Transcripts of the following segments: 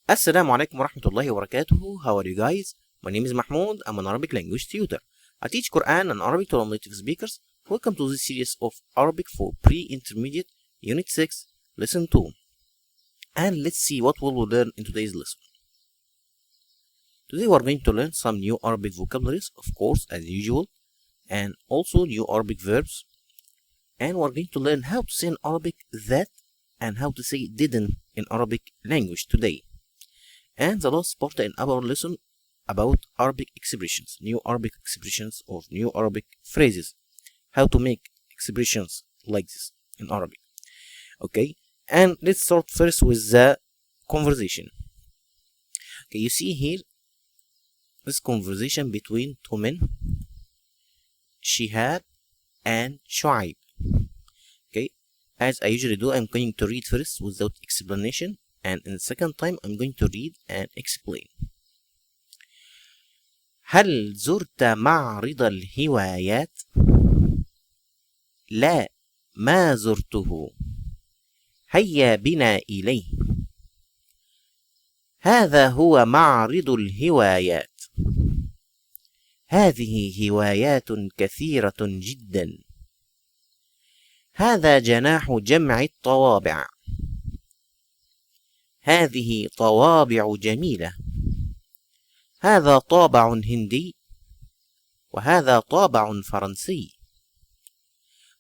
Assalamu alaikum wa rahmatullahi wa barakatuhu. How are you guys? My name is Mahmoud. I'm an Arabic language tutor. I teach Quran and Arabic to non-native speakers. Welcome to this series of Arabic for Pre-Intermediate Unit 6, Lesson 2. And let's see what we will learn in today's lesson. Today we are going to learn some new Arabic vocabularies, of course, as usual, and also new Arabic verbs. And we're going to learn how to say in Arabic that and how to say didn't in Arabic language today. And the last part in our lesson about Arabic expressions, new Arabic expressions or new Arabic phrases, how to make expressions like this in Arabic. Okay, and let's start first with the conversation. Okay, you see here this conversation between two men, Shihab and Shuaib. Okay, as I usually do, I'm going to read first without explanation, and in the second time I'm going to read and explain. هل زرت معرض الهوايات؟ لا، ما زرته. هيا بنا إليه. هذا هو معرض الهوايات. هذه هوايات كثيرة جدا. هذا جناح جمع الطوابع. هذه طوابع جميلة. هذا طابع هندي وهذا طابع فرنسي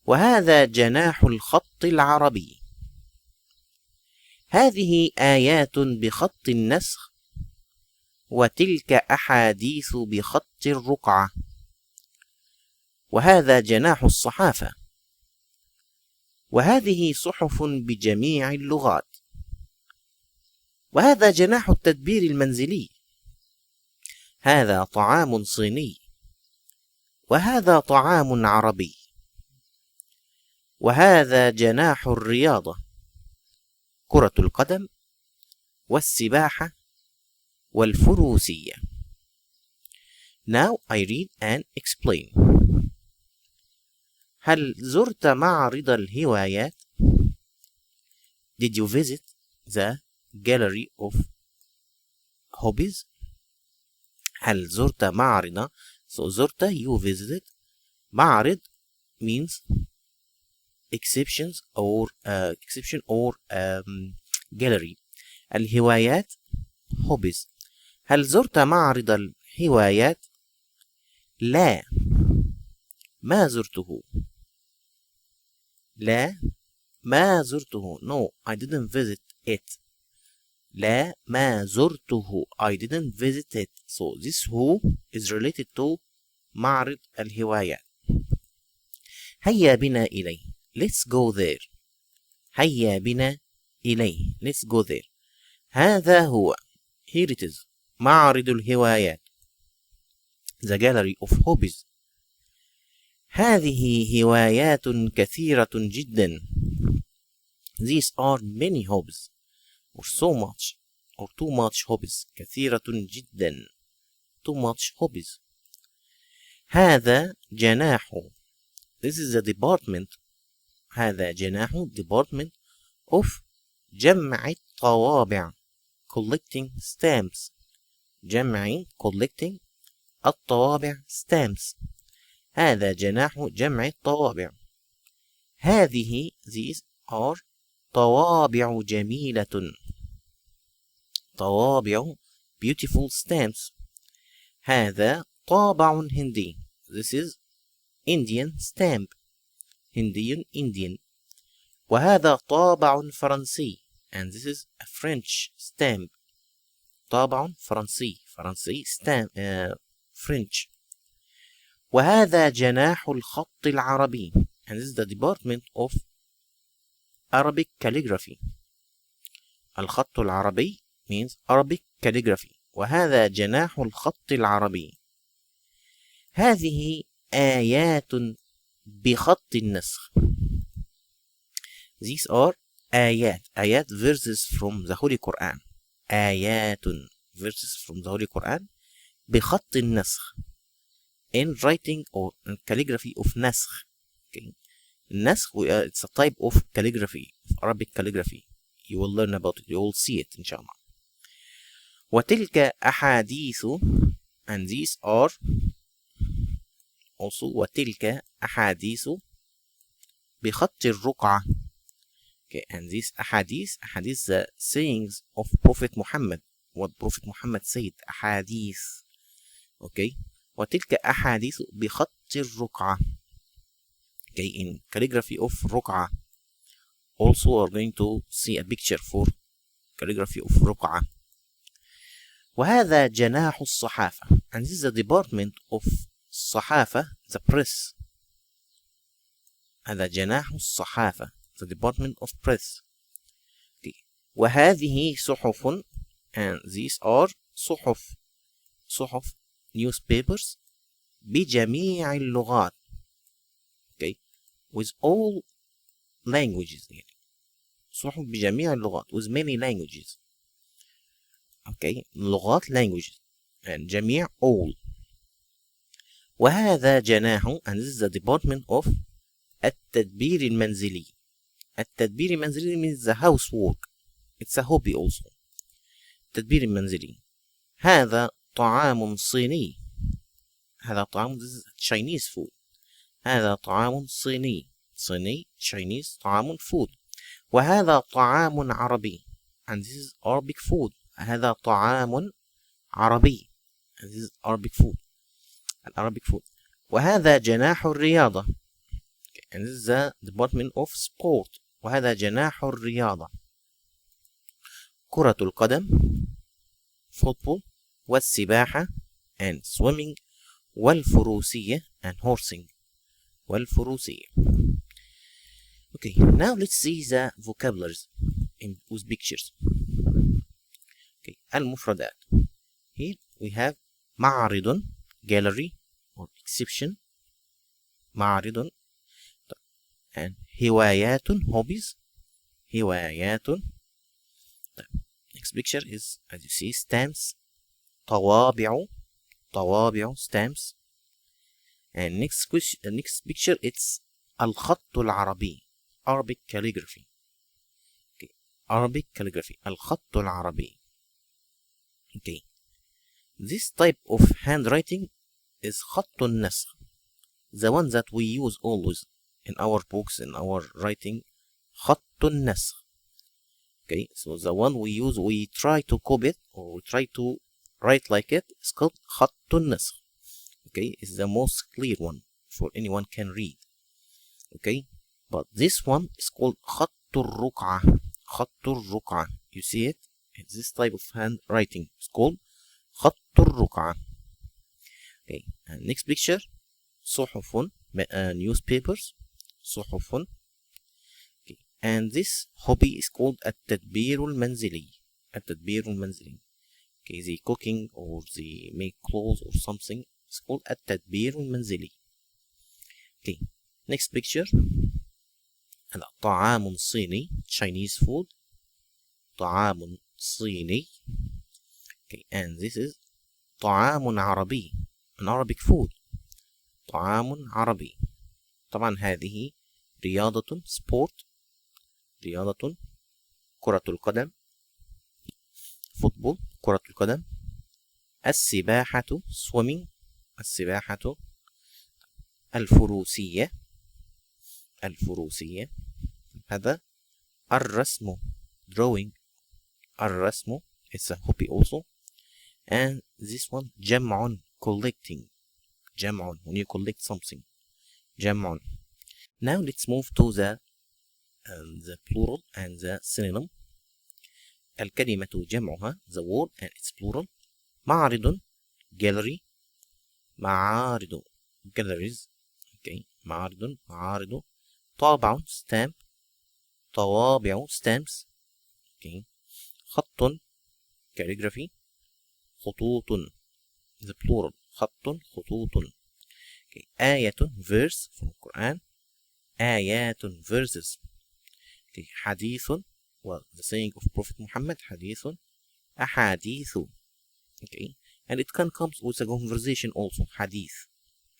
وهذا جناح الخط العربي. هذه آيات بخط النسخ وتلك أحاديث بخط الرقعة. وهذا جناح الصحافة. وهذه صحف بجميع اللغات. وهذا جناح التدبير المنزلي. هذا طعام صيني وهذا طعام عربي. وهذا جناح الرياضة، كرة القدم والسباحة والفروسية. Now I read and explain. هل زرت معرض الهوايات؟ Did you visit the gallery of hobbies? هل زرت معرض؟ So زرت, you visited. معرض means exception or gallery. الهوايات hobbies. هل زرت معرض الهوايات؟ لا، ما زرته. لا، ما زرته. No, I didn't visit it. لا، ما زرته. I didn't visit it. So this who is related to معرض الهوايات. هيا بنا إليه. Let's go there. هيا بنا إليه. Let's go there. هذا هو. Here it is. معرض الهوايات. The gallery of hobbies. هذه هوايات كثيرة جدا. These are many hobbies. Or so much or too much hobbies. كثيرة جدا. Too much hobbies. هذا جناح. This is the department. هذا جناح department of جمع الطوابع. Collecting stamps. جمع collecting الطوابع stamps. هذا جناح جمع الطوابع. هذه these are طوابع جميلة. طوابع beautiful stamps. هذا طابع هندي. This is Indian stamp. هندي Indian. وهذا طابع فرنسي. And this is a French stamp. طابع فرنسي. فرنسي stamp French. وهذا جناح الخط العربي. And this is the department of Arabic calligraphy. الخط العربي means Arabic calligraphy. وهذا جناح الخط العربي. هذه آيات بخط النسخ. These are آيات. آيات verses from the Holy Quran. آيات verses from the Holy Quran بخط النسخ. In writing or in calligraphy of نسخ. Okay. النسخ it's a type of calligraphy, of Arabic calligraphy. You will learn about it. You will see it inshallah. وتلك أحاديث, and these are also وتلك أحاديث بخط الرقعة. Okay, and these ahadith, the sayings of Prophet Muhammad, what Prophet Muhammad said, ahadith. Okay, وتلك أحاديث بخط الرقعة. Okay, in calligraphy of رقعة. Also, we're going to see a picture for calligraphy of رقعة. وهذا جناح الصحافة, and this is the department of الصحافة, the press. هذا جناح الصحافة, the department of press. Okay. وهذه صحف, and these are صحف newspapers بجميع اللغات. Okay, with all languages. صحف بجميع اللغات, with many languages. Okay, لغات languages, and جميع all. وهذا جناح, and this is the department of التدبير المنزلي. التدبير المنزلي means the housework. It's a hobby also. التدبير المنزلي. هذا طعام صيني. هذا طعام, this is Chinese food. هذا طعام صيني. صيني, Chinese, طعام food. وهذا طعام عربي, and this is Arabic food. هذا طعام عربي, and this is Arabic food. Arabic food. وهذا جناح الرياضة, and this is the department of sport. وهذا جناح الرياضة. كرة القدم, football, والسباحة, and swimming, والفروسية, and horsing. والفروسية. Okay, now let's see the vocabularies with pictures. Okay, المفردات. Here we have معرض, gallery or exhibition. معرض. And هوايات, hobbies. هوايات. Next picture is, as you see, stamps. طوابع. طوابع, stamps. And next picture, it's الخط العربي, Arabic calligraphy. Okay, Arabic calligraphy, الخط العربي. Okay, this type of handwriting is خط النسخ, the one that we use always in our books, in our writing. خط النسخ. Okay, so the one we use, we try to copy it, or we try to write like it. It's called خط النسخ. Okay, it's the most clear one for anyone can read. Okay, but this one is called خط الرقعة. خط الرقعة. You see it? It's this type of handwriting. It's called خط الرقعة. Okay, and next picture, صحف, newspapers. صحف. Okay, and this hobby is called التدبير المنزلي. التدبير المنزلي. Okay, the cooking or the make clothes or something. It's called التدبير المنزلي. Okay, next picture. طعام صيني, Chinese food. طعام صيني. Okay, and this is طعام عربي, an Arabic food. طعام عربي. طبعا هذه رياضة, sport. رياضة, كرة القدم, football, كرة القدم. السباحة, swimming. السباحة. الفروسية. الفروسية. هذا الرسم, drawing. الرسم, it's a hobby also. And this one, جمع, collecting. جمع, when you collect something. جمع. Now let's move to the plural and the synonym. الكلمة جمعها, the word and its plural. معرض, gallery. معارض, galleries. Okay, معرض, معارض. طابع, stamp. طوابع, stamps. Okay. خط, calligraphy. خطوط, the plural. خط, خطوط. Okay. آية, verse from the Quran. آيات, verses. Okay. حديث, well, the saying of Prophet Muhammad. حديث. أحاديث. Okay, and it can come with a conversation also. حديث.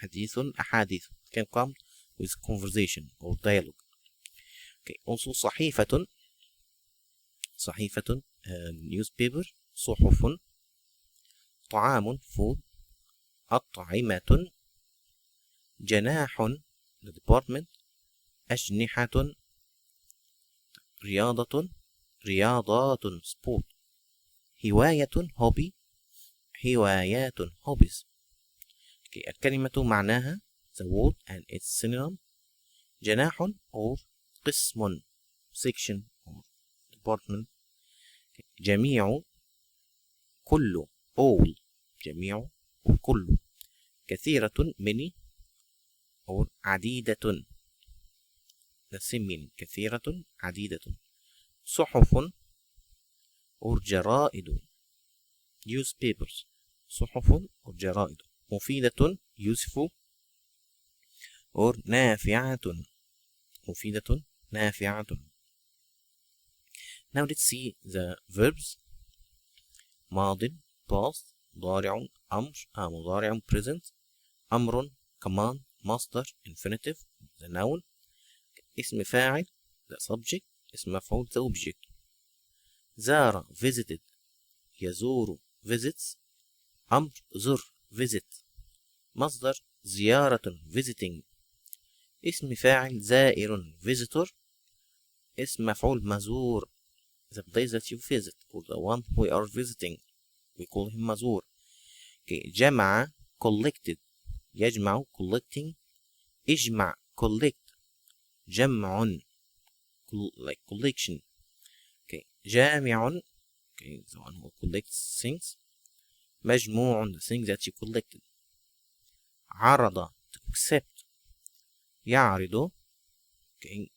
حديث, أحاديث. It can come with conversation or dialogue. Okay, also صحيفة. صحيفة, newspaper. صحف. طعام food. أطعمة. جناح the department. أجنحة رياضات sport. هواية hobby. هوايات hobbies. okay. الكلمة معناها the word and its synonym. جناح or قسم section or department. okay. جميع كل all. جميع وكل. كثيرة many or عديدة the same meaning. كثيرة عديدة. صحف or جرائد newspapers. صحف or جرائد. مفيدة useful or نافعة. مفيدة نافعة. Now let's see the verbs. ماض past مضارع أمر مضارع present أمر command مصدر infinitive the noun اسم فاعل the subject اسم مفعول the object زار visited يزور visits أمر زر visit مصدر زيارة visiting اسم فاعل زائر visitor اسم مفعول مزور the place that you visit or the one we are visiting we call him مزور. okay. جمع collected يجمع collecting اجمع collect جمع like collection. okay. جامع okay. the one who collects things. مجموع the things that you collected. عرض to accept. يعرض okay.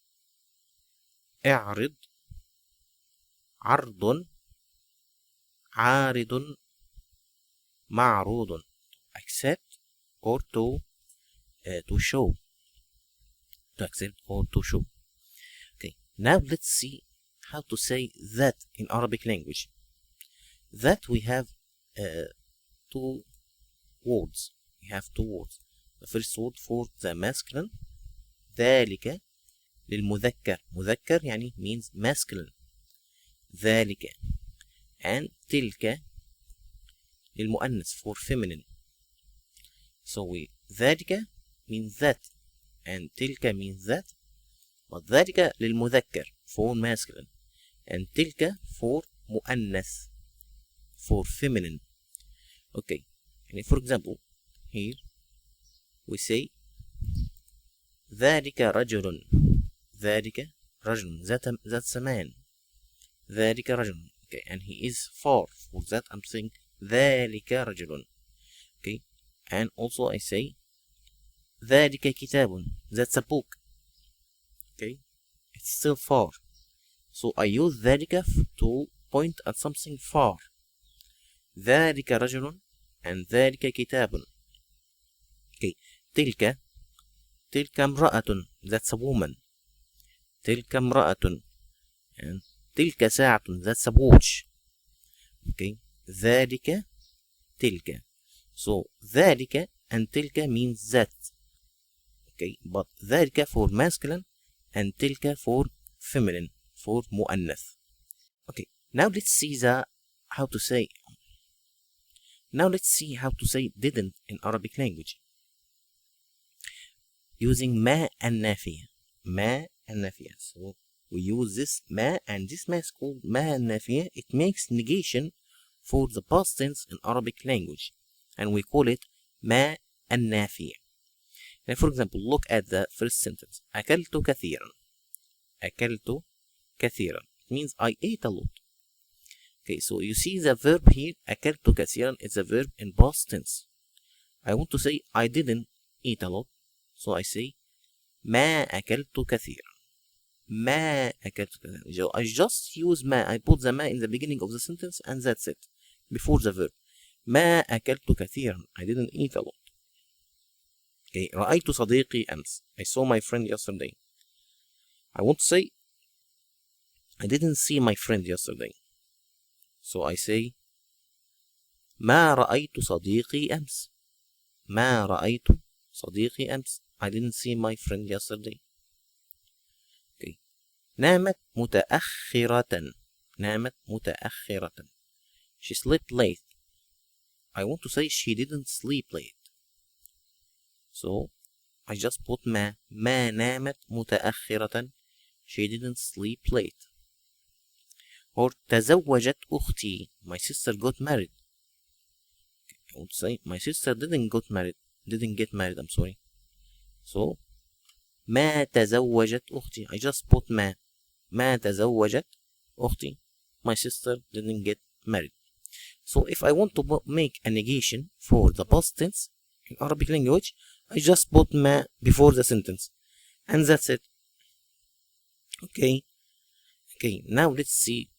اعرض عرض عارض معروض accept or to show. To accept or to show. okay. Now let's see how to say that in Arabic language. That we have two words. We have two words. The first word for the masculine ذلك للمذكر. مذكر يعني means masculine. ذلك. and تلك للمؤنث for feminine. So ذلك means that and تلك means that, but ذلك للمذكر for masculine and تلك for مؤنث for feminine. okay. and for example here we say ذلك رجل. ذلك رجل that's a man. ذلك رجل. okay. and he is far. For that I'm saying ذلك رجل. okay. and also I say ذلك كتاب. that's a book. okay. it's still far. so I use ذلك to point at something far. ذلك رجل and ذلك كتاب. okay. تلك امرأة. that's a woman. تلك امرأة and تلك ساعة. that's a watch. okay. ذلك تلك. so ذلك and تلك means that. okay. but ذلك for masculine and تلك for feminine for مؤنث. okay. Now let's see how to say didn't in Arabic language using ما النافية. ما النافية. so we use this ما and this ما is called ما النافية. it makes negation for the past tense in Arabic language and we call it ما النافية. now for example look at the first sentence. أكلت كثيرا. أكلت كثيرا. it means I ate a lot. okay. so you see the verb here أكلت كثيرا is a verb in past tense. I want to say I didn't eat a lot. so I say ما أكلت كثيرا. ما أكلت كثيرا. I just use ما. I put the ما in the beginning of the sentence and that's it. Before the verb. ما أكلت كثيرا. I didn't eat a lot. okay. رأيت صديقي أمس. I saw my friend yesterday. I want to say I didn't see my friend yesterday. so I say ما رأيت صديقي أمس. ما رأيت صديقي أمس. I didn't see my friend yesterday. okay. نامت متأخرة. نامت متأخرة. She slept late. I want to say she didn't sleep late. So I just put ما نامت متأخرة. She didn't sleep late. Or تزوجت أختي. My sister got married. I want to say my sister didn't get married. I'm sorry. So ما تزوجت أختي. I just put ما تزوجت أختي. My sister didn't get married. So if I want to make a negation for the past tense in Arabic language, I just put ما before the sentence, and that's it. Okay, now let's see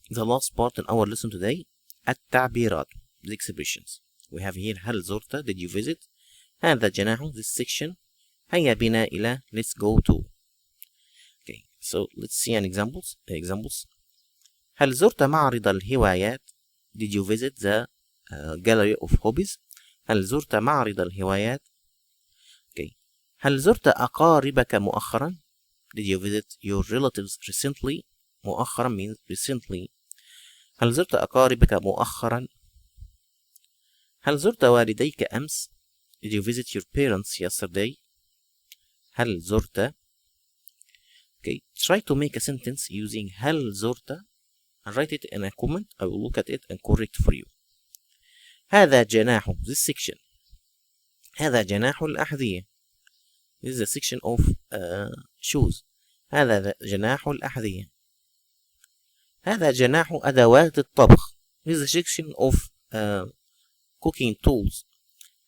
the last part in our lesson today. التعبيرات, the expressions. We have here هل زرت, did you visit. هذا جناح, this section. هيا بنا إلى, let's go to. Okay, so let's see an examples. هل زرت معرض الهوايات. Did you visit the gallery of hobbies. هل زرت معرض الهوايات. Okay. هل زرت أقاربك مؤخرا. Did you visit your relatives recently. مؤخرا means recently. هل زرت أقاربك مؤخرا. هل زرت والديك أمس. Did you visit your parents yesterday. هل زرت. Okay, try to make a sentence using هل زرت and write it in a comment. I will look at it and correct for you. هذا جناح, this section. هذا جناح الأحذية. This is a section of shoes. هذا جناح الأحذية. هذا جناح أدوات الطبخ. This is a section of cooking tools.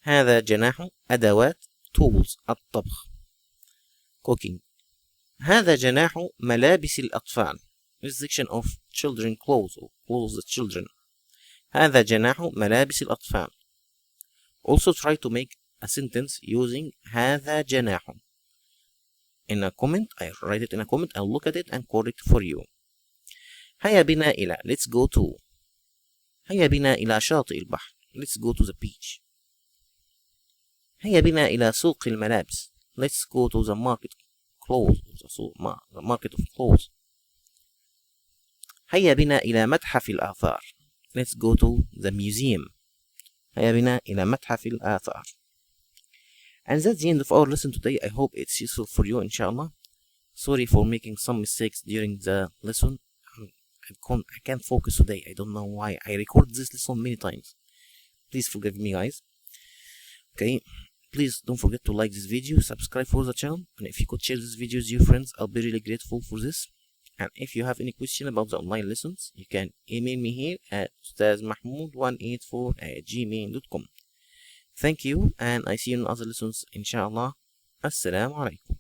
هذا جناح أدوات tools الطبخ. Cooking. هذا جناح ملابس الأطفال. This section of children clothes or clothes the children. هذا جناح ملابس الأطفال. Also try to make a sentence using هذا جناح. In a comment, I write it in a comment, I'll look at it and correct for you. هيا بنا إلى, let's go to. هيا بنا إلى شاطئ البحر. Let's go to the beach. هيا بنا إلى سوق الملابس. Let's go to the market clothes. The market of clothes. هيا بنا إلى متحف الآثار. Let's go to the museum. هيا بنا إلى متحف الآثار. And that's the end of our lesson today. I hope it's useful for you, inshallah. Sorry for making some mistakes during the lesson. I can't focus today. I don't know why. I recorded this lesson many times. Please forgive me, guys. Okay, please don't forget to like this video, subscribe for the channel, and if you could share this video with your friends, I'll be really grateful for this. And if you have any question about the online lessons, you can email me here at ustazmahmoud184@gmail.com. Thank you, and I see you in other lessons, inshallah. Assalamu alaikum.